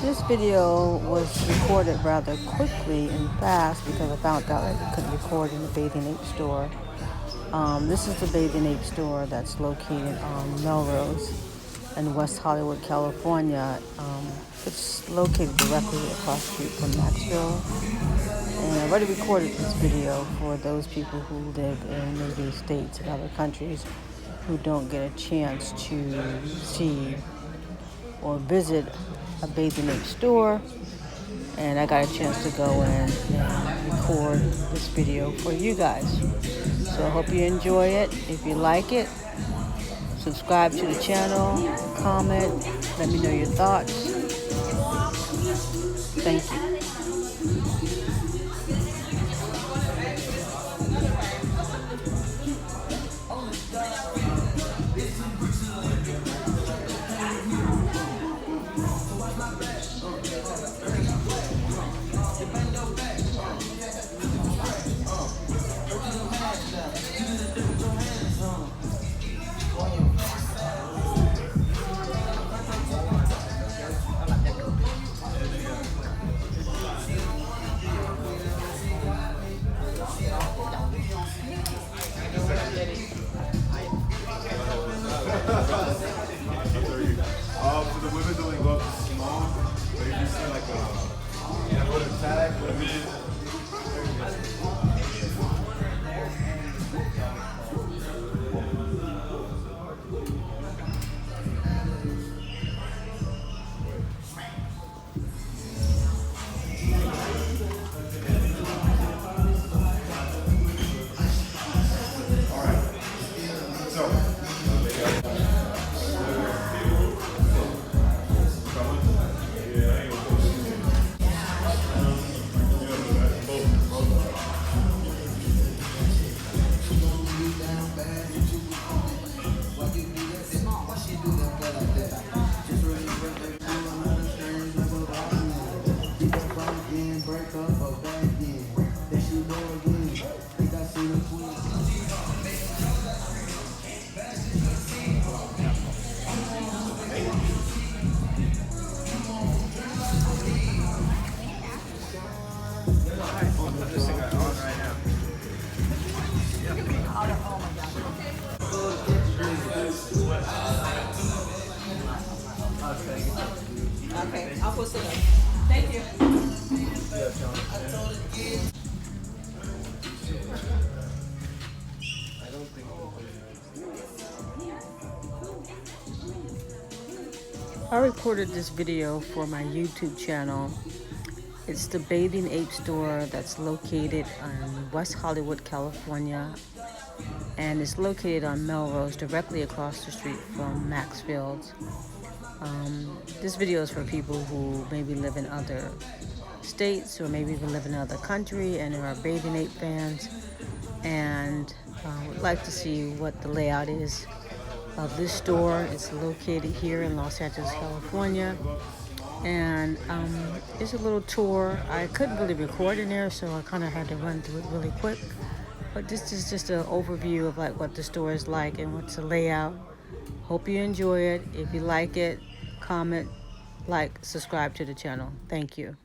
This video was recorded rather quickly and fast because I found out that you couldn't record in the Bathing Ape store. This is the Bathing Ape store that's located on Melrose in West Hollywood, California. It's located directly across the street from Maxwell. And I already recorded this video for those people who live in maybe states and other countries who don't get a chance to see or visit a Bathing Ape store. And I got a chance to go in and record this video for you guys. So I hope you enjoy it. If you like it, subscribe to the channel, comment, let me know your thoughts. Thank you. So the women's only go up to small, but if you see like a put a tag, whatever it is. Okay, I'll put some. Thank you. I recorded this video for my YouTube channel. It's the Bathing Ape store that's located in West Hollywood, California, and it's located on Melrose, directly across the street from Maxfield's. This video is for people who maybe live in other states or maybe even live in another country and are Bathing Ape fans and would like to see what the layout is of this store. It's located here in Los Angeles, California, and it's a little tour. I couldn't really record in there, so I kind of had to run through it really quick, but this is just an overview of like what the store is like and what's the layout. Hope you enjoy it. If you like it, comment, like, subscribe to the channel. Thank you.